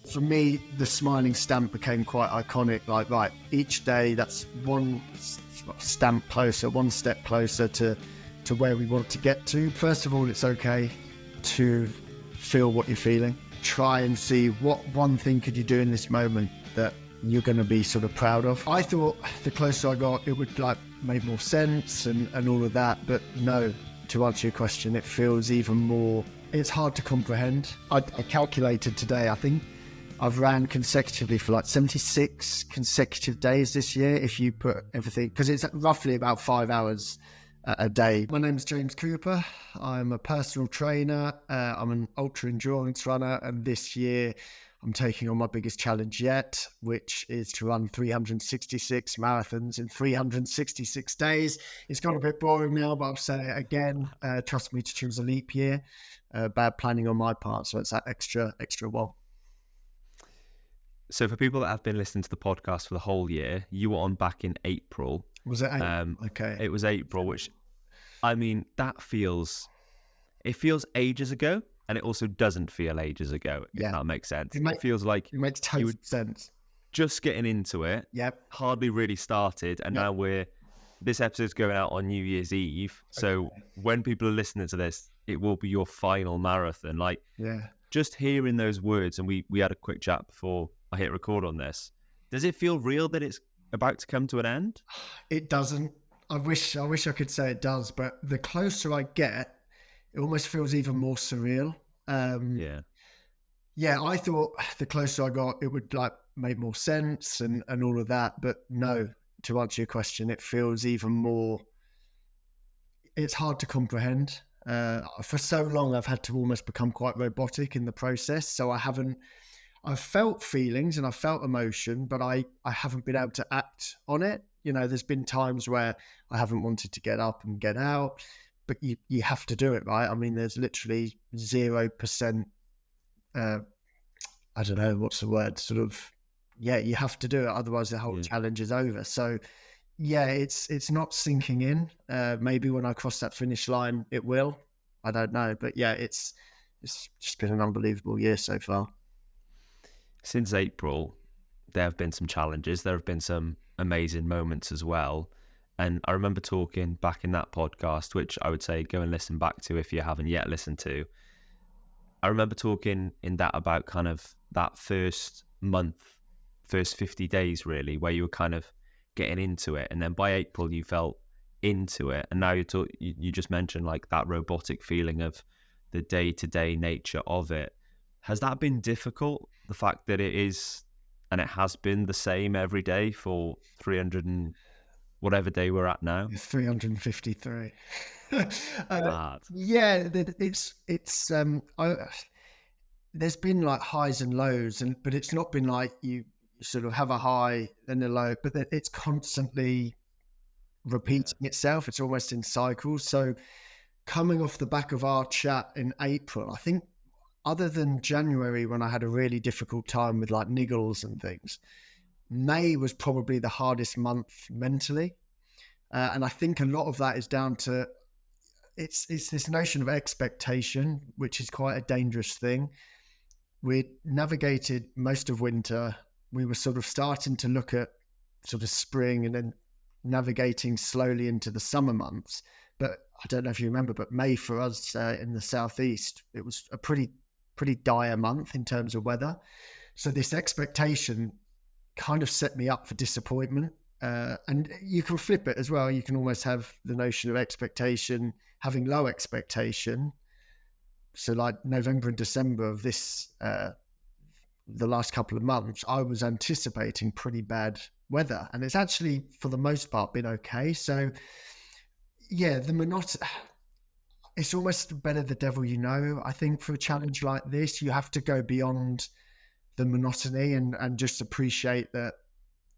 For me, the smiling stamp became quite iconic. Like, right, each day that's one stamp closer, one step closer to where we want to get to. First of all, it's okay to feel what you're feeling. Try and see what one thing could you do in this moment that you're going to be sort of proud of. I thought the closer I got, it would like make more sense and all of that. But no, to answer your question, it feels even more, it's hard to comprehend. I calculated today, I think I've ran consecutively for like 76 consecutive days this year. If you put everything, because it's roughly about 5 hours a day. My name is James Cooper. I'm a personal trainer. I'm an ultra endurance runner. And this year I'm taking on my biggest challenge yet, which is to run 366 marathons in 366 days. It's got a bit boring now, but I'll say it again. Trust me to choose a leap year. Bad planning on my part. So it's that extra wall. So for people that have been listening to the podcast for the whole year, you were on back in April. Was it April? Okay. It was April, which, I mean, it feels ages ago, and it also doesn't feel ages ago, if that makes sense. It feels like it makes total sense. Just getting into it, hardly really started, and now this episode's going out on New Year's Eve, so when people are listening to this, it will be your final marathon. Like, just hearing those words, and we had a quick chat before I hit record on this. Does it feel real that it's about to come to an end? It doesn't. I wish I could say it does, but the closer I get, it almost feels even more surreal. I thought the closer I got, it would like make more sense and all of that. But no, to answer your question, it feels even more, it's hard to comprehend. For so long, I've had to almost become quite robotic in the process. So I've felt feelings and I've felt emotion, but I haven't been able to act on it. You know, there's been times where I haven't wanted to get up and get out, but you have to do it, right? I mean, there's literally 0%, I don't know, what's the word? Sort of, you have to do it. Otherwise the whole challenge is over. So it's not sinking in. Maybe when I cross that finish line, it will. I don't know. But it's just been an unbelievable year so far. Since April, there have been some challenges. There have been some amazing moments as well. And I remember talking back in that podcast, which I would say go and listen back to if you haven't yet listened to. I remember talking in that about kind of that first month, first 50 days really, where you were kind of getting into it. And then by April, you felt into it. And now you just mentioned like that robotic feeling of the day-to-day nature of it. Has that been difficult? The fact that it is, and it has been the same every day for 300 and whatever day we're at now? 353. There's been like highs and lows, but it's not been like you sort of have a high and a low, but it's constantly repeating itself. It's almost in cycles. So coming off the back of our chat in April, I think, other than January when I had a really difficult time with like niggles and things, May was probably the hardest month mentally. And I think a lot of that is down to, it's this notion of expectation, which is quite a dangerous thing. We navigated most of winter. We were sort of starting to look at sort of spring and then navigating slowly into the summer months. But I don't know if you remember, but May for us in the southeast, it was a pretty dire month in terms of weather. So this expectation kind of set me up for disappointment. And you can flip it as well. You can almost have the notion of expectation, having low expectation. So like November and December of this, the last couple of months, I was anticipating pretty bad weather. And it's actually, for the most part, been okay. So the monotony, it's almost better the devil you know. I think for a challenge like this, you have to go beyond the monotony and just appreciate that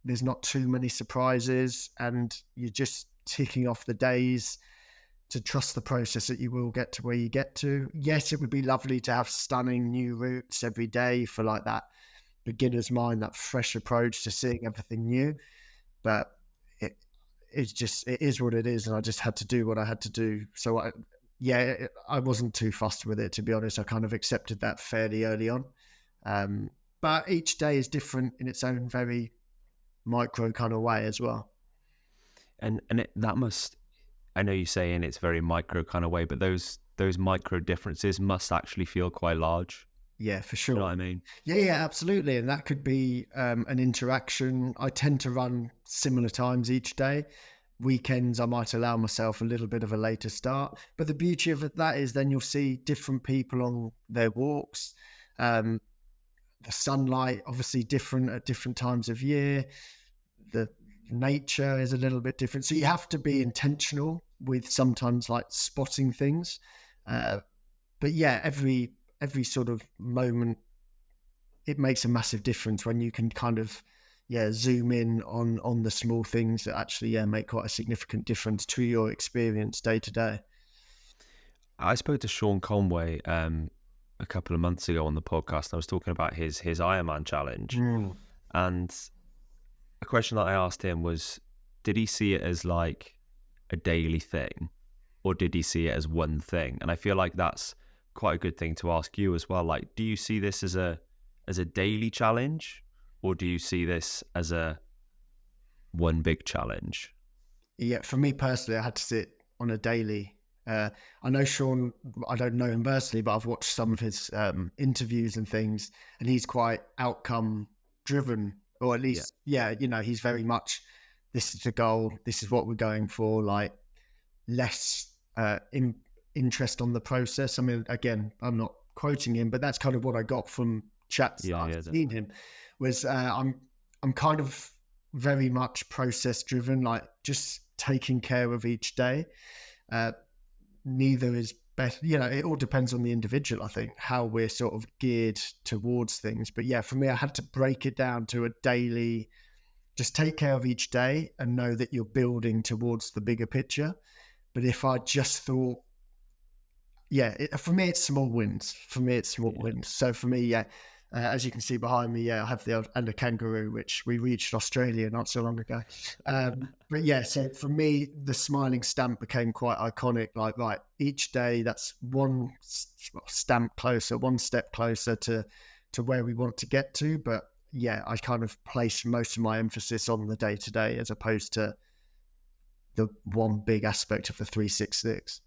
there's not too many surprises and you're just ticking off the days to trust the process that you will get to where you get to. Yes, it would be lovely to have stunning new routes every day for like that beginner's mind, that fresh approach to seeing everything new. But it is what it is. And I just had to do what I had to do. So I wasn't too fussed with it, to be honest. I kind of accepted that fairly early on. But but each day is different in its own very micro kind of way as well. And that must, I know you're saying it's very micro kind of way, but those micro differences must actually feel quite large. Yeah, for Do you know sure. what I mean? Yeah, absolutely. And that could be an interaction. I tend to run similar times each day. Weekends, I might allow myself a little bit of a later start. But the beauty of that is then you'll see different people on their walks. The sunlight, obviously different at different times of year. The nature is a little bit different. So you have to be intentional with sometimes like spotting things. But yeah, every sort of moment, it makes a massive difference when you can kind of zoom in on the small things that actually make quite a significant difference to your experience day to day. I spoke to Sean Conway a couple of months ago on the podcast. I was talking about his Ironman challenge, and a question that I asked him was, did he see it as like a daily thing, or did he see it as one thing? And I feel like that's quite a good thing to ask you as well. Like, do you see this as a daily challenge, or do you see this as a one big challenge? Yeah, for me personally, I had to sit on a daily. I know Sean, I don't know him personally, but I've watched some of his interviews and things, and he's quite outcome driven, or at least, he's very much, this is the goal, this is what we're going for, like less interest on the process. I mean, again, I'm not quoting him, but that's kind of what I got from chats that I've seen him, was I'm kind of very much process driven, like just taking care of each day. Neither is better, it all depends on the individual, I think, how we're sort of geared towards things. But yeah, for me, I had to break it down to a daily, just take care of each day and know that you're building towards the bigger picture. But if I just thought, for me, it's small wins. So for me, as you can see behind me, I have and a kangaroo, which we reached Australia not so long ago. But yeah, so for me, the smiling stamp became quite iconic. Like, right, each day, that's one stamp closer, one step closer to where we want to get to. But yeah, I kind of place most of my emphasis on the day to day as opposed to the one big aspect of the 366.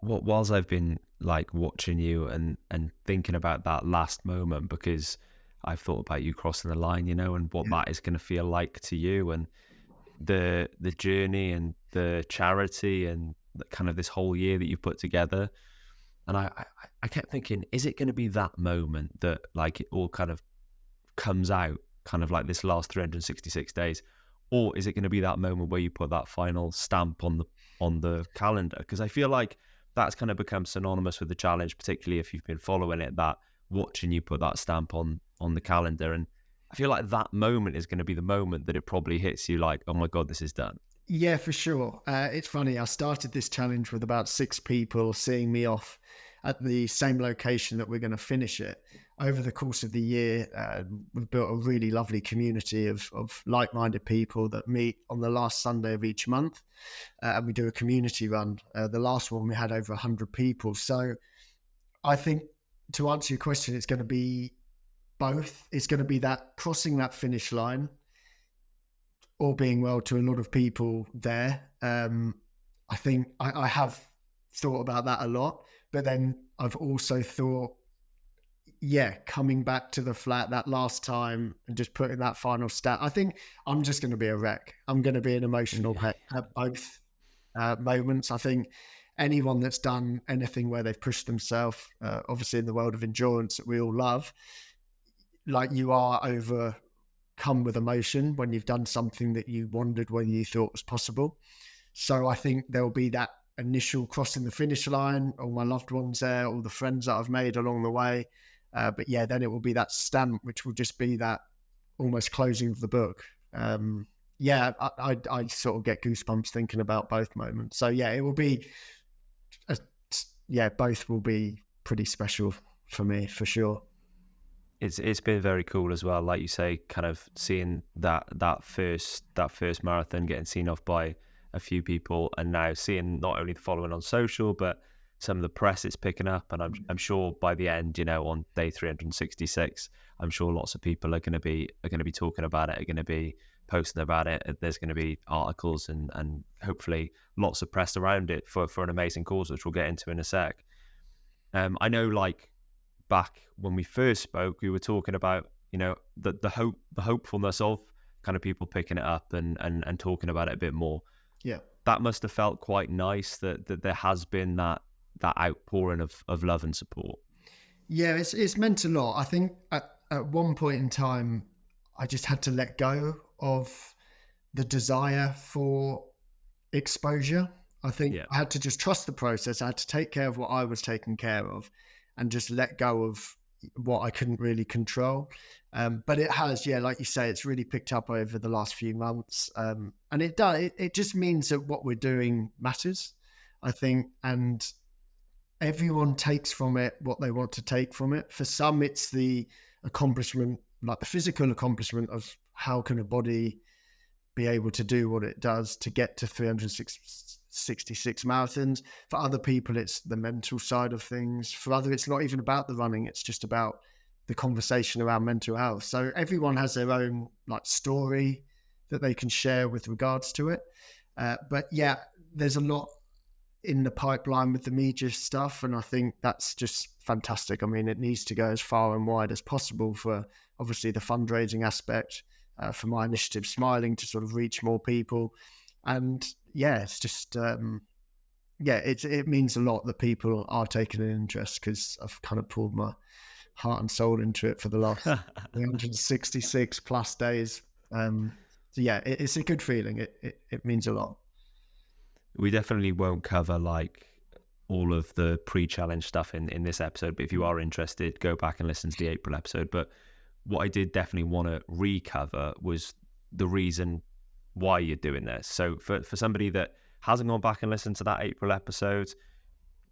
Whilst I've been like watching you and thinking about that last moment, because I've thought about you crossing the line, and what that is going to feel like to you, and the journey and the charity and kind of this whole year that you've put together. And I kept thinking, is it going to be that moment that like it all kind of comes out, kind of like this last 366 days, or is it going to be that moment where you put that final stamp on the calendar? Because I feel like that's kind of become synonymous with the challenge, particularly if you've been following it, that watching you put that stamp on the calendar. And I feel like that moment is going to be the moment that it probably hits you like, oh my God, this is done. Yeah, for sure. It's funny. I started this challenge with about 6 people seeing me off at the same location that we're going to finish it. Over the course of the year, we've built a really lovely community of like-minded people that meet on the last Sunday of each month, and we do a community run. The last one, we had over 100 people. So I think, to answer your question, it's going to be both. It's going to be that crossing that finish line, all being well, to a lot of people there. I think I have thought about that a lot, but then I've also thought, coming back to the flat that last time and just putting that final stat, I think I'm just going to be a wreck. I'm going to be an emotional wreck at both moments. I think anyone that's done anything where they've pushed themselves, obviously in the world of endurance that we all love, like, you are overcome with emotion when you've done something that you wondered whether you thought was possible. So I think there'll be that initial crossing the finish line, all my loved ones there, all the friends that I've made along the way. But then it will be that stamp, which will just be that almost closing of the book. I sort of get goosebumps thinking about both moments. So it will be, both will be pretty special for me, for sure. It's been very cool as well, like you say, kind of seeing that first marathon getting seen off by a few people, and now seeing not only the following on social, but some of the press it's picking up, and I'm sure by the end, on day 366, I'm sure lots of people are going to be talking about it, are going to be posting about it. There's going to be articles and hopefully lots of press around it for an amazing cause, which we'll get into in a sec. I know, like, back when we first spoke, we were talking about, the hopefulness of kind of people picking it up and talking about it a bit more. Yeah. That must have felt quite nice that there has been that outpouring of love and support. Yeah, it's meant a lot. I think at one point in time, I just had to let go of the desire for exposure. I think I had to just trust the process. I had to take care of what I was taking care of and just let go of what I couldn't really control. But it has, like you say, it's really picked up over the last few months. And it just means that what we're doing matters, I think, and everyone takes from it what they want to take from it. For some, it's the accomplishment, like the physical accomplishment of how can a body be able to do what it does to get to 366 marathons. For other people, it's the mental side of things. For others, it's not even about the running. It's just about the conversation around mental health. So everyone has their own story that they can share with regards to it. But yeah, there's a lot in the pipeline with the media stuff, and I think that's just fantastic. I mean, it needs to go as far and wide as possible for obviously the fundraising aspect, for my initiative Smiling to sort of reach more people. And it's just it means a lot that people are taking an interest, because I've kind of poured my heart and soul into it for the last 366 plus days. It's a good feeling. It means a lot. We definitely won't cover all of the pre-challenge stuff in this episode, but if you are interested, go back and listen to the April episode. But what I did definitely want to recover was the reason why you're doing this. So for somebody that hasn't gone back and listened to that April episode,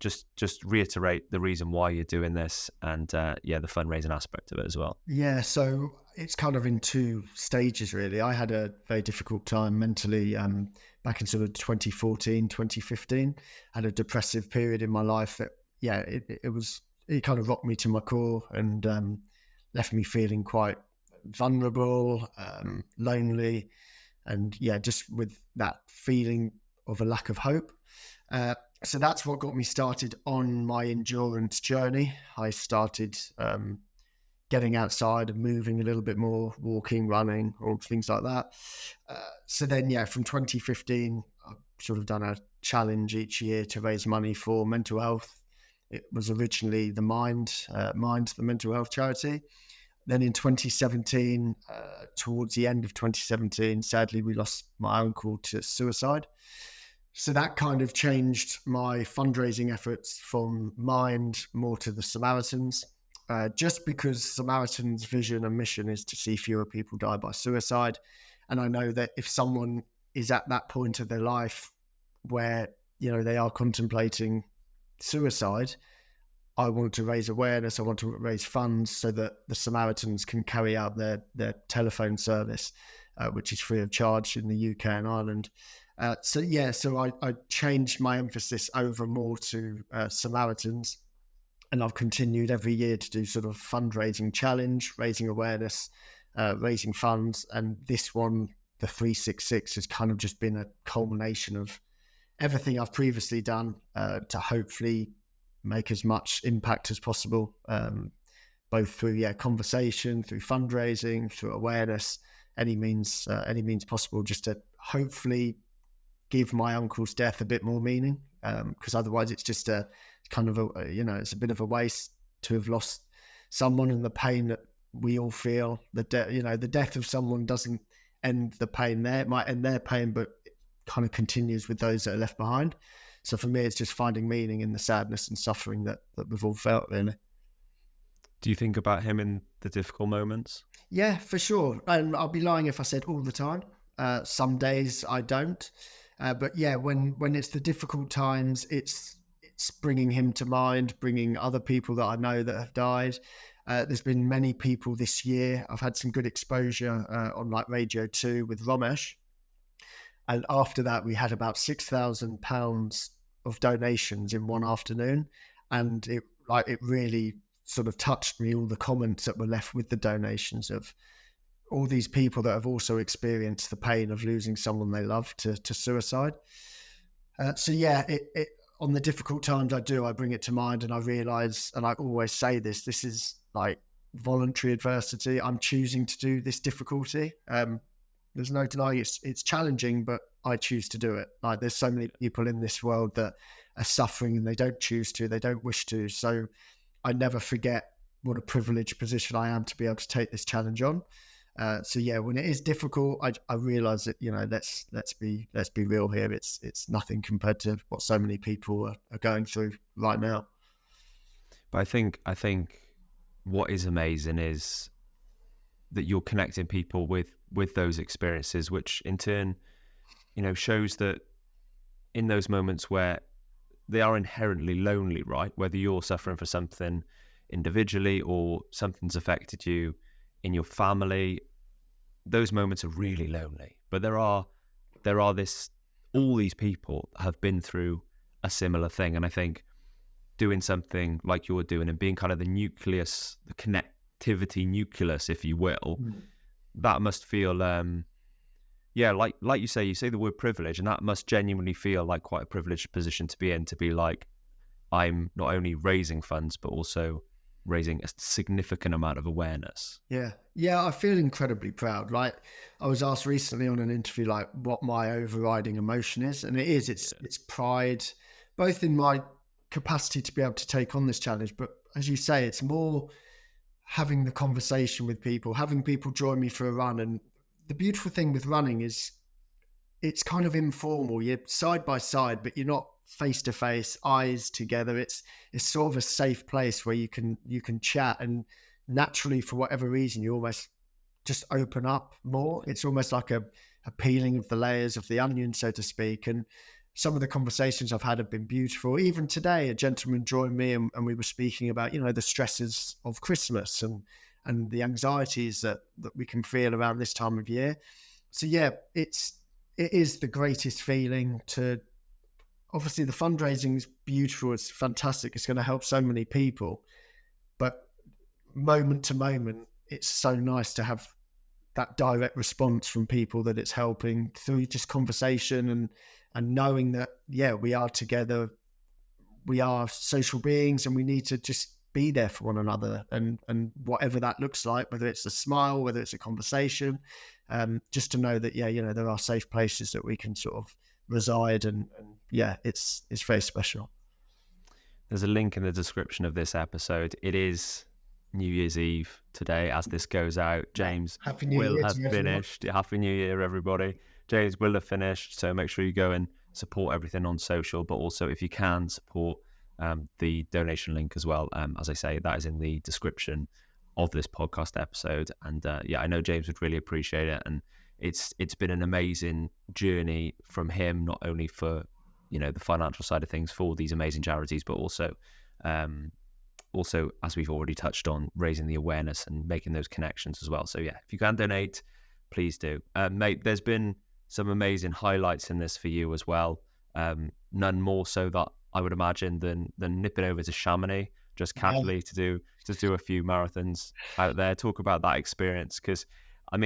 just reiterate the reason why you're doing this, and the fundraising aspect of it as well. Yeah, so it's kind of in two stages, really. I had a very difficult time mentally back in sort of 2014, 2015. I had a depressive period in my life that, it kind of rocked me to my core and left me feeling quite vulnerable, lonely, and just with that feeling of a lack of hope. So that's what got me started on my endurance journey. I started getting outside and moving a little bit more, walking, running, all things like that. So then, from 2015, I've sort of done a challenge each year to raise money for mental health. It was originally the Mind, the mental health charity. Then in 2017, towards the end of 2017, sadly, we lost my uncle to suicide. So that kind of changed my fundraising efforts from Mind more to the Samaritans, just because Samaritans' vision and mission is to see fewer people die by suicide. And I know that if someone is at that point of their life where, they are contemplating suicide, I want to raise awareness. I want to raise funds so that the Samaritans can carry out their telephone service, which is free of charge in the UK and Ireland. So I changed my emphasis over more to Samaritans, and I've continued every year to do sort of fundraising challenge, raising awareness, raising funds. And this one, the 366, has kind of just been a culmination of everything I've previously done to hopefully make as much impact as possible, both through conversation, through fundraising, through awareness, any means possible, just to hopefully give my uncle's death a bit more meaning, because otherwise it's just a kind of it's a bit of a waste to have lost someone, and the pain that we all feel. The death of someone doesn't end the pain there. It might end their pain, but it kind of continues with those that are left behind. So for me, it's just finding meaning in the sadness and suffering that we've all felt, really. Do you think about him in the difficult moments? Yeah, for sure. And I'll be lying if I said all the time. Some days I don't. But when it's the difficult times, it's bringing him to mind, bringing other people that I know that have died. There's been many people this year. I've had some good exposure on Radio 2 with Ramesh. And after that, we had about £6,000 of donations in one afternoon, and it really sort of touched me, all the comments that were left with the donations of all these people that have also experienced the pain of losing someone they love to suicide. So yeah, it on the difficult times I bring it to mind, and I realize, and I always say this is like voluntary adversity. I'm choosing to do this difficulty. There's no denying it's challenging, but I choose to do it. Like, there's so many people in this world that are suffering and they don't choose to, they don't wish to. So I never forget what a privileged position I am to be able to take this challenge on. So yeah, when it is difficult, I realize that, let's be real here. It's nothing compared to what so many people are going through right now. But I think what is amazing is that you're connecting people with those experiences, which in turn, shows that in those moments where they are inherently lonely, right? Whether you're suffering for something individually or something's affected you in your family, those moments are really lonely. But there are all these people have been through a similar thing. And I think doing something like you're doing and being kind of the nucleus, the connectivity nucleus, if you will, that must feel, like you say the word privilege, and that must genuinely feel like quite a privileged position to be in, to be like, I'm not only raising funds, but also raising a significant amount of awareness. Yeah, I feel incredibly proud. Like, I was asked recently on an interview, like, what my overriding emotion is, and it's pride, both in my capacity to be able to take on this challenge, but as you say, it's more having the conversation with people, having people join me for a run. And the beautiful thing with running is it's kind of informal. You're side by side, but you're not face to face, eyes together. It's sort of a safe place where you can chat, and naturally, for whatever reason, you almost just open up more. It's almost like a peeling of the layers of the onion, so to speak. And some of the conversations I've had have been beautiful. Even today, a gentleman joined me, and we were speaking about, the stresses of Christmas and the anxieties that we can feel around this time of year. So yeah, it is the greatest feeling to. Obviously, the fundraising is beautiful. It's fantastic. It's going to help so many people. But moment to moment, it's so nice to have that direct response from people that it's helping through just conversation and knowing that, yeah, we are together. We are social beings, and we need to just be there for one another. And whatever that looks like, whether it's a smile, whether it's a conversation, just to know that, there are safe places that we can sort of reside, and yeah, it's very special. There's a link in the description of this episode. It is New Year's Eve today as this goes out. James will have finished. Happy New Year, everybody. James will have finished, so make sure you go and support everything on social, but also, if you can, support the donation link as well. As I say, that is in the description of this podcast episode. And I know James would really appreciate it. And it's been an amazing journey from him, not only for the financial side of things for these amazing charities, but also as we've already touched on, raising the awareness and making those connections as well. So yeah, if you can donate, please do. Mate, there's been some amazing highlights in this for you as well. None more so that I would imagine than nipping over to Chamonix just casually to do a few marathons out there. Talk about that experience, because I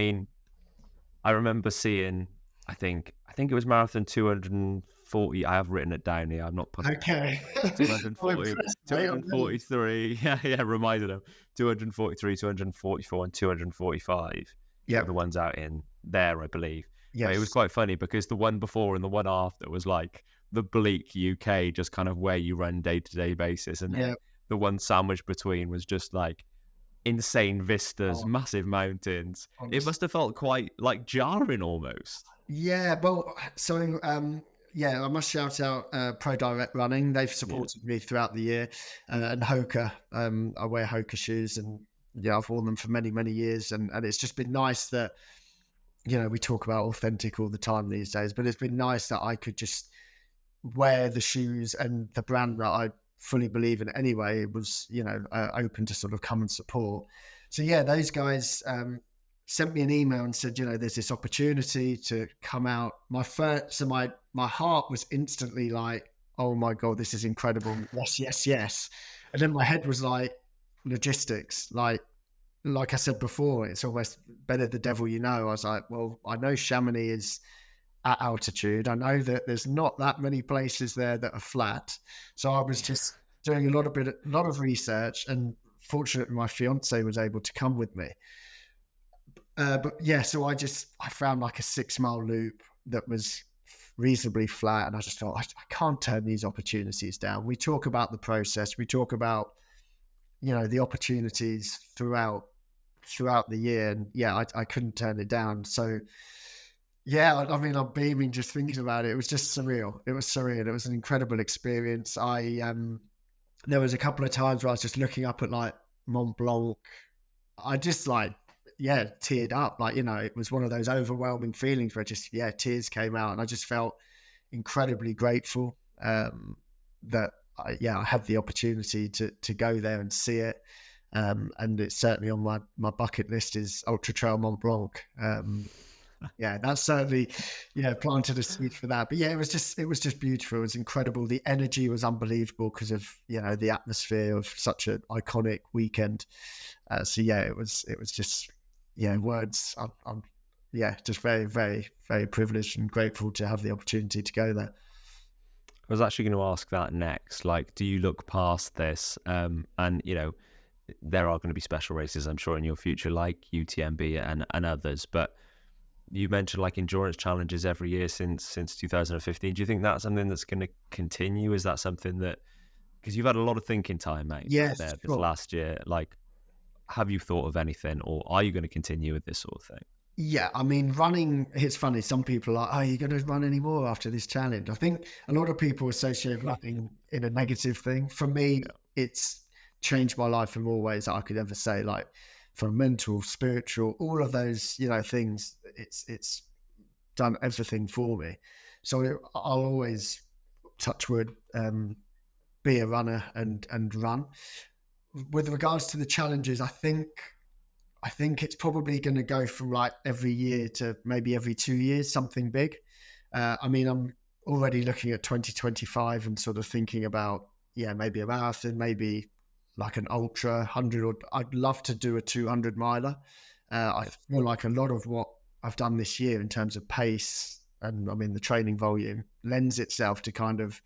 remember seeing, I think it was marathon 240. I have written it down here. I'm not putting okay. 240, 243. Yeah, reminded him. 243, 244, and 245. Yeah, the ones out in there, I believe. Yes. But it was quite funny because the one before and the one after was like the bleak UK, just kind of where you run day-to-day basis, and the one sandwich between was just like insane vistas, massive mountains. It must have felt quite like jarring almost. Yeah, well, so I must shout out Pro Direct Running. They've supported me throughout the year, and Hoka. I wear Hoka shoes, and I've worn them for many, many years, and it's just been nice that we talk about authentic all the time these days, but it's been nice that I could just wear the shoes and the brand that I fully believe in anyway. It was open to sort of come and support. So yeah, those guys sent me an email and said, there's this opportunity to come out. My heart was instantly like, oh my God, this is incredible. Yes, yes, yes. And then my head was like, logistics. Like I said before, it's almost better the devil you know. I was like, well, I know Chamonix is at altitude. I know that there's not that many places there that are flat. So I was just doing a lot of research, and fortunately my fiance was able to come with me. But yeah, so I found like a 6 mile loop that was reasonably flat, and I just thought, I can't turn these opportunities down. We talk about the process, we talk about, the opportunities throughout the year, and yeah, I couldn't turn it down. So yeah, I mean, I'm beaming just thinking about it. It was just surreal. It was surreal. It was an incredible experience. There was a couple of times where I was just looking up at like Mont Blanc. I just teared up. Like, it was one of those overwhelming feelings where tears came out, and I just felt incredibly grateful that I had the opportunity to go there and see it. And it's certainly on my bucket list is Ultra Trail Mont Blanc. That's certainly, planted a seed for that. But yeah, it was just beautiful. It was incredible. The energy was unbelievable because of, the atmosphere of such an iconic weekend. It was just, words. I'm just very, very, very privileged and grateful to have the opportunity to go there. I was actually going to ask that next. Like, do you look past this? And, there are going to be special races, I'm sure, in your future, like UTMB and others. But you mentioned like endurance challenges every year since 2015. Do you think that's something that's going to continue? Is that something that, because you've had a lot of thinking time, mate, Yes, there this sure. last year, like, have you thought of anything, or are you going to continue with this sort of thing? Yeah, I mean, running, it's funny. Some people are like, are you going to run any more after this challenge? I think a lot of people associate running in a negative thing. For me, it's changed my life in more ways that I could ever say, like from mental, spiritual, all of those, things. It's done everything for me. So I'll always, touch wood, be a runner and run. With regards to the challenges, I think it's probably going to go from like every year to maybe every 2 years, something big. I mean, I'm already looking at 2025 and sort of thinking about, maybe a marathon, maybe like an ultra 100, or I'd love to do a 200 miler. I feel like a lot of what I've done this year in terms of pace and I mean, the training volume lends itself to kind of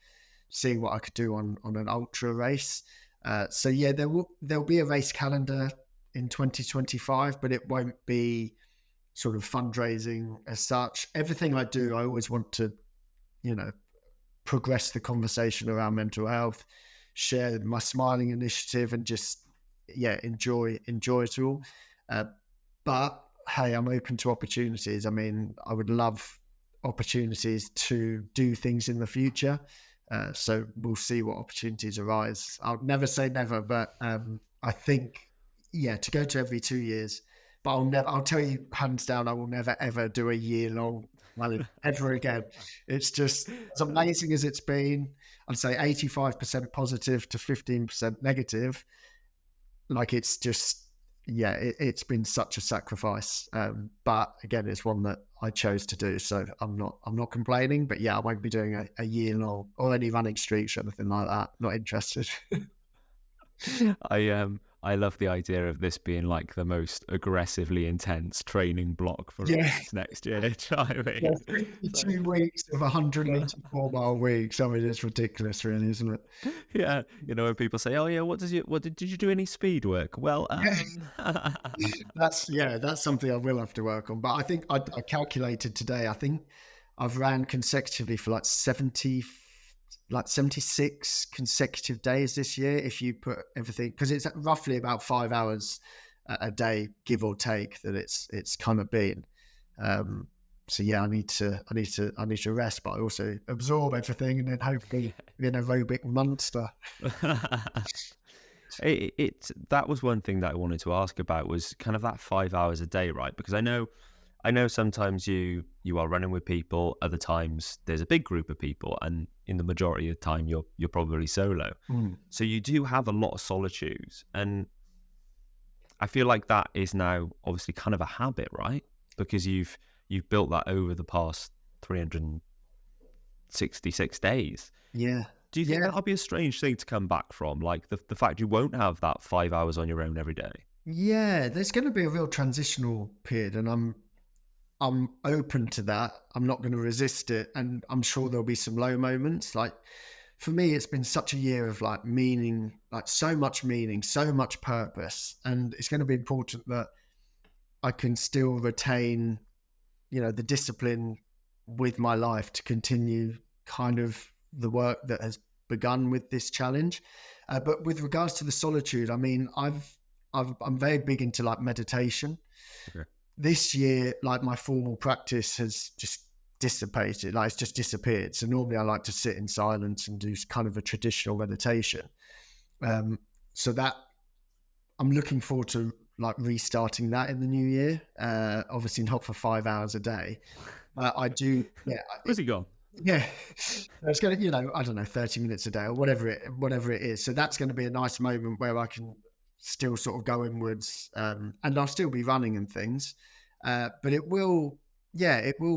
seeing what I could do on an ultra race. There'll be a race calendar in 2025, but it won't be sort of fundraising as such. Everything I do, I always want to, progress the conversation around mental health, share my smiling initiative, and just, enjoy it all. But hey, I'm open to opportunities. I mean, I would love opportunities to do things in the future. So we'll see what opportunities arise. I'll never say never, but I think, to go to every 2 years. But I'll tell you hands down, I will never, ever do a year-long rally ever again. It's just as amazing as it's been. I'd say 85% positive to 15% negative. Like it's just, it's been such a sacrifice. But again, it's one that I chose to do. So I'm not complaining, but I won't be doing a year long or any running streaks or anything like that. Not interested. I love the idea of this being like the most aggressively intense training block for us next year. Do you know what I mean? 52 weeks of 184-mile weeks. I mean, it's ridiculous, really, isn't it? Yeah, when people say, "Oh yeah, did you do any speed work?" Well, that's something I will have to work on. But I think I calculated today. I think I've ran consecutively for like 76 consecutive days this year. If you put everything, because it's roughly about 5 hours a day, give or take, that it's kind of been. I need to rest, but I also absorb everything and then hopefully be an aerobic monster. That was one thing that I wanted to ask about, was kind of that 5 hours a day, right? Because I know sometimes you are running with people, other times there's a big group of people, and in the majority of the time you're probably solo. So you do have a lot of solitude, and I feel like that is now obviously kind of a habit, right? Because you've built that over the past 366 days. Yeah. Do you think Yeah. that'll be a strange thing to come back from? Like the fact you won't have that 5 hours on your own every day? Yeah, there's going to be a real transitional period, and I'm open to that. I'm not going to resist it, and I'm sure there'll be some low moments. Like for me, it's been such a year of like meaning, like so much meaning, so much purpose, and it's going to be important that I can still retain, the discipline with my life to continue kind of the work that has begun with this challenge. But with regards to the solitude, I mean, I'm very big into like meditation. Okay. This year, like my formal practice has just dissipated, like it's just disappeared. So normally I like to sit in silence and do kind of a traditional meditation. So that I'm looking forward to like restarting that in the new year. Obviously not for 5 hours a day. I do, yeah. Where's he gone? Yeah, it's going to, I don't know, 30 minutes a day or whatever it is. So that's going to be a nice moment where I can still sort of go inwards, and I'll still be running and things, but it will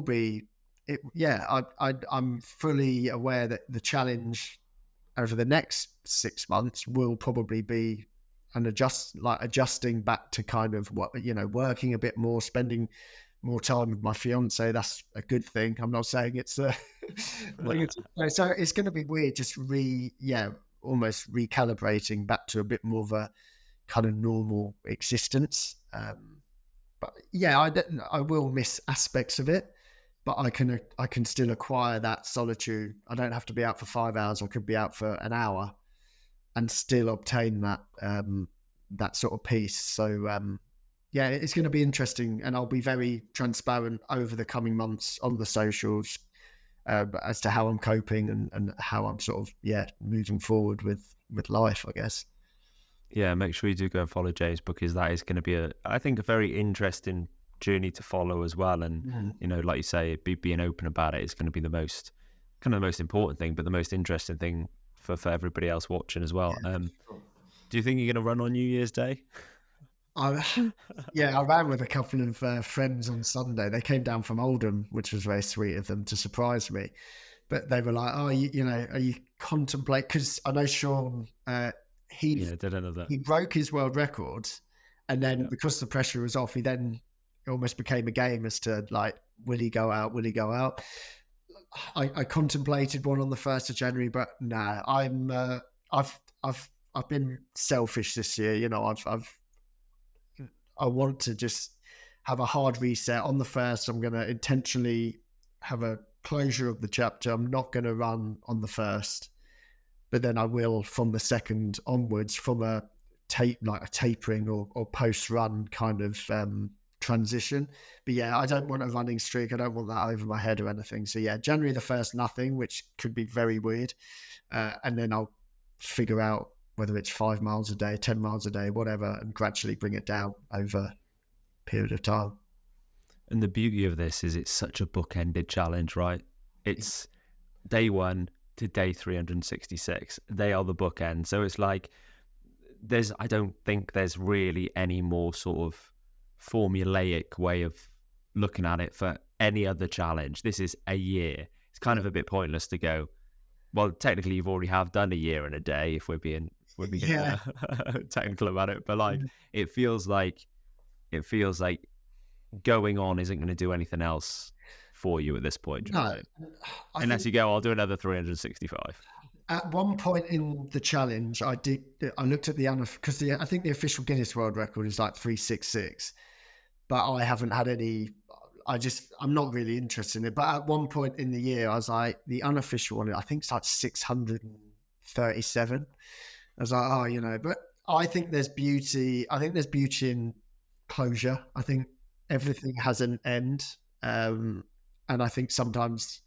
be, I'm fully aware that the challenge over the next 6 months will probably be adjusting back to kind of what, working a bit more, spending more time with my fiance. That's a good thing. I'm not saying it's so it's going to be weird, just almost recalibrating back to a bit more of a kind of normal existence. But yeah, I will miss aspects of it, but I can still acquire that solitude. I don't have to be out for 5 hours. I could be out for an hour and still obtain that sort of peace. So yeah, it's going to be interesting, and I'll be very transparent over the coming months on the socials as to how I'm coping and how I'm sort of moving forward with life, I guess. Yeah, make sure you do go and follow James, because that is going to be I think a very interesting journey to follow as well. And like you say, being open about it is going to be the most important thing, but the most interesting thing for everybody else watching as well. Sure. Do you think you're going to run on New Year's Day? I ran with a couple of friends on Sunday. They came down from Oldham, which was very sweet of them to surprise me. But they were like, "Oh, are you contemplate?" Because I know Sean, he broke his world record, and then because the pressure was off, it almost became a game as to like, will he go out? Will he go out? I contemplated one on the 1st of January, but nah, I've been selfish this year. I want to just have a hard reset on the 1st. I'm going to intentionally have a closure of the chapter. I'm not going to run on the 1st, but then I will from the 2nd onwards, from a tapering or post-run kind of transition. But yeah, I don't want a running streak. I don't want that over my head or anything. So yeah, January the 1st, nothing, which could be very weird. And then I'll figure out whether it's 5 miles a day, 10 miles a day, whatever, and gradually bring it down over a period of time. And the beauty of this is it's such a bookended challenge, right? It's day 1 to day 366. They are the bookend. So it's like, I don't think there's really any more sort of formulaic way of looking at it for any other challenge. This is a year. It's kind of a bit pointless to go, well, technically you've already done a year and a day, if we're being technical about it. But like, it feels like going on isn't going to do anything else for you at this point. No, unless you go, I'll do another 365. At one point in the challenge, I looked at because I think the official Guinness World Record is like 366, but I haven't had any. I'm not really interested in it. But at one point in the year, I was like, the unofficial one, I think it's like 637. I was like, but I think there's beauty. I think there's beauty in closure. I think everything has an end. And I think sometimes,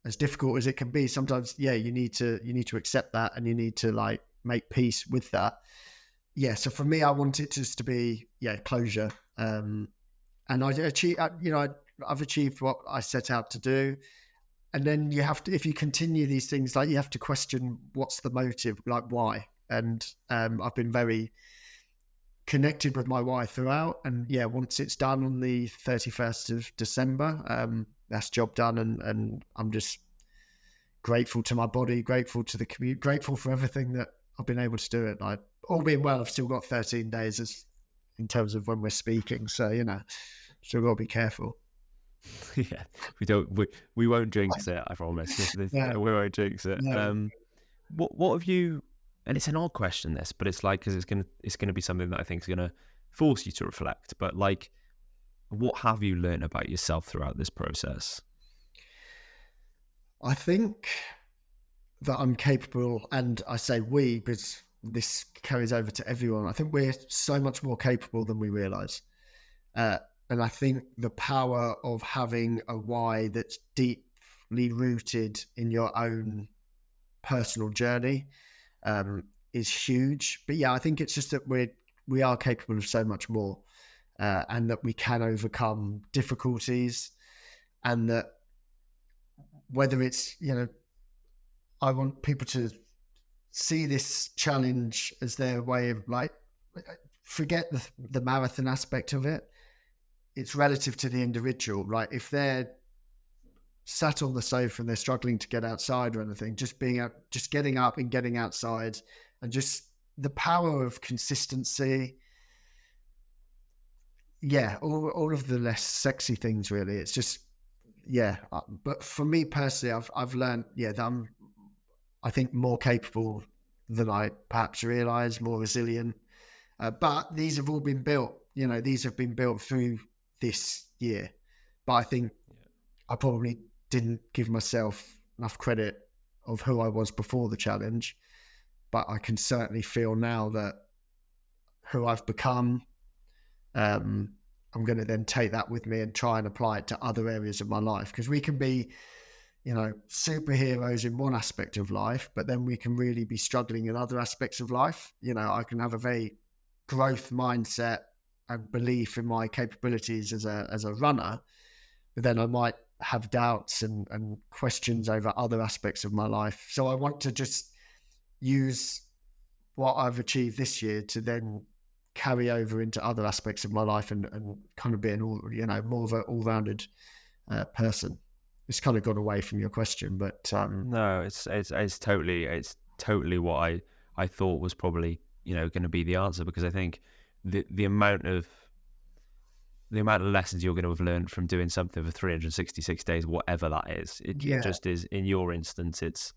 as difficult as it can be, sometimes, you need to accept that, and you need to like make peace with that. Yeah. So for me, I want it just to be, closure. And I've achieved what I set out to do. And then you have to, if you continue these things, like you have to question what's the motive, like why. And I've been very connected with my why throughout. And once it's done on the 31st of December, that's job done. And I'm just grateful to my body, grateful to the community, grateful for everything that I've been able to do it. Like, all being well, I've still got 13 days in terms of when we're speaking. So, still got to be careful. Yeah, we won't jinx it, I promise. We won't jinx it. No. What have you, and it's an odd question this, but it's like, because it's gonna be something that I think is gonna force you to reflect, but like, what have you learned about yourself throughout this process? I think that I'm capable, and I say we because this carries over to everyone. I think we're so much more capable than we realize. And I think the power of having a why that's deeply rooted in your own personal journey is huge. But yeah, I think it's just that we are capable of so much more, and that we can overcome difficulties, and that whether it's, I want people to see this challenge as their way of, like, forget the marathon aspect of it. It's relative to the individual. Like, if they're sat on the sofa and they're struggling to get outside or anything, just getting up and getting outside, and just the power of consistency. Yeah, all of the less sexy things, really. It's just, yeah. But for me personally, I've learned, that I'm, I think, more capable than I perhaps realize, more resilient. But these have all been built. These have been built through this year. But I think I probably didn't give myself enough credit of who I was before the challenge. But I can certainly feel now that who I've become, I'm going to then take that with me and try and apply it to other areas of my life. Because we can be, superheroes in one aspect of life, but then we can really be struggling in other aspects of life. I can have a very growth mindset and belief in my capabilities as a runner, but then I might have doubts and questions over other aspects of my life. So I want to just use what I've achieved this year to then carry over into other aspects of my life, and kind of be more of an all-rounded person. It's kind of gone away from your question, but no, it's totally what I thought was probably going to be the answer, because I think the amount of lessons you're going to have learned from doing something for 366 days, whatever that is, it just is. In your instance, it's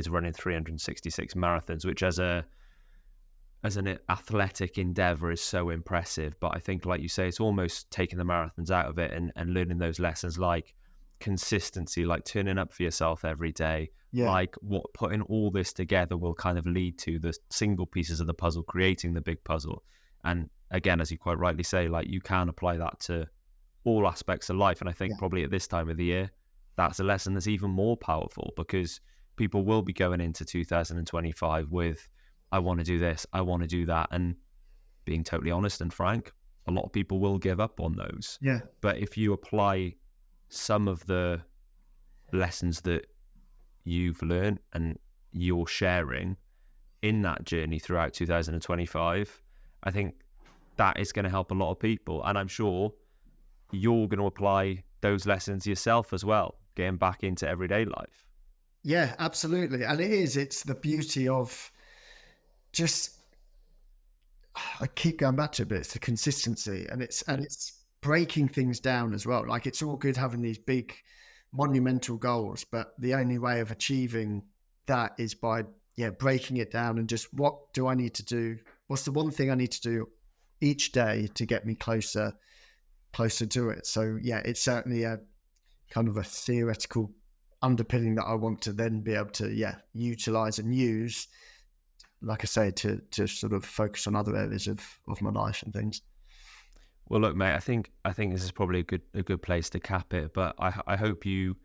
running 366 marathons, which as an athletic endeavour is so impressive. But I think, like you say, it's almost taking the marathons out of it and learning those lessons, like consistency, like turning up for yourself every day, like what putting all this together will kind of lead to, the single pieces of the puzzle creating the big puzzle. And again, as you quite rightly say, like, you can apply that to all aspects of life. And I think probably at this time of the year, that's a lesson that's even more powerful, because people will be going into 2025 with, I want to do this, I want to do that. And being totally honest and frank, a lot of people will give up on those. Yeah. But if you apply some of the lessons that you've learned and you're sharing in that journey throughout 2025, I think that is going to help a lot of people. And I'm sure you're going to apply those lessons yourself as well, getting back into everyday life. Yeah, absolutely. And it's the beauty of just, I keep going back to it, but it's the consistency, and it's breaking things down as well. Like, it's all good having these big monumental goals, but the only way of achieving that is by breaking it down, and just, what do I need to do? What's the one thing I need to do each day to get me closer to it? So it's certainly a kind of a theoretical underpinning that I want to then be able to utilize and use, like I say, to sort of focus on other areas of my life and things. Well, look, mate, I think this is probably a good place to cap it. But I hope you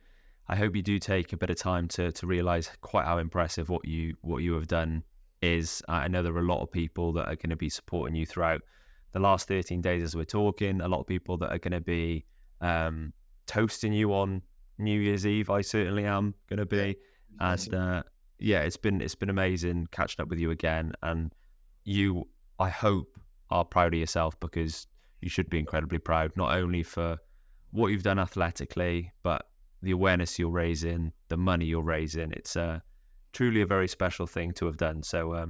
do take a bit of time to realize quite how impressive what you have done is. I know there are a lot of people that are going to be supporting you throughout the last 13 days as we're talking. A lot of people that are going to be toasting you on New Year's Eve. I certainly am going to be, and it's been amazing catching up with you again. And you, I hope, are proud of yourself, because you should be incredibly proud, not only for what you've done athletically, but the awareness you're raising, the money you're raising. It's truly a very special thing to have done. So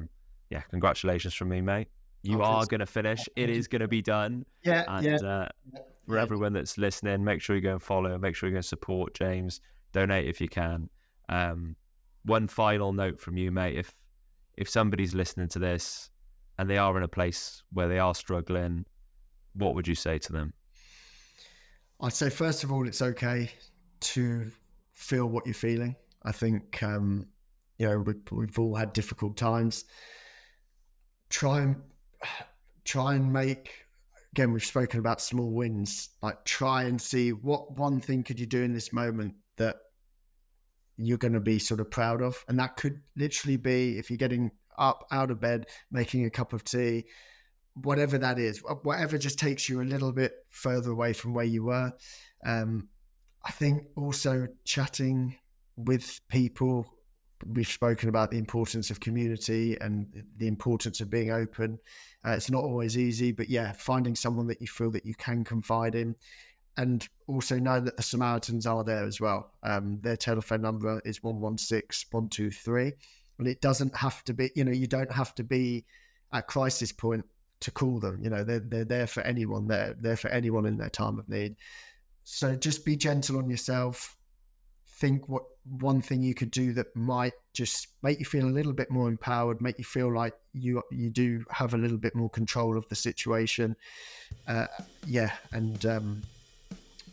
yeah, congratulations from me, mate. You are going to finish. It is going to be done. And for everyone that's listening, make sure you go and follow. Make sure you go and support James. Donate if you can. One final note from you, mate. If somebody's listening to this and they are in a place where they are struggling, what would you say to them? I'd say, first of all, it's okay to feel what you're feeling. I think, we've all had difficult times. Try and make, again, we've spoken about small wins, like try and see what one thing could you do in this moment that you're going to be sort of proud of. And that could literally be, if you're getting up out of bed, making a cup of tea, whatever that is, whatever just takes you a little bit further away from where you were. I think also chatting with people. We've spoken about the importance of community and the importance of being open. It's not always easy, but yeah, finding someone that you feel that you can confide in, and also know that the Samaritans are there as well. Their telephone number is 116-123, and it doesn't have to be, you don't have to be at crisis point to call them. They're there for anyone. They're there for anyone in their time of need. So just be gentle on yourself. Think what one thing you could do that might just make you feel a little bit more empowered, make you feel like you do have a little bit more control of the situation. And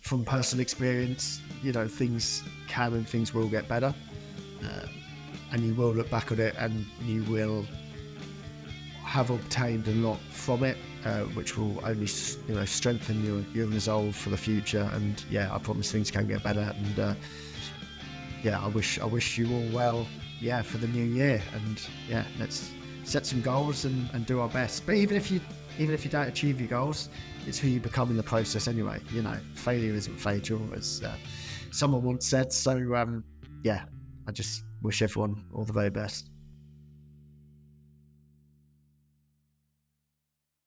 from personal experience, things can and things will get better, and you will look back at it and you will have obtained a lot from it, which will only strengthen your resolve for the future. And yeah, I promise things can get better. And I wish you all well, for the new year. And yeah, let's set some goals and do our best. But even if you don't achieve your goals, it's who you become in the process anyway. Failure isn't fatal, as someone once said. So I just wish everyone all the very best.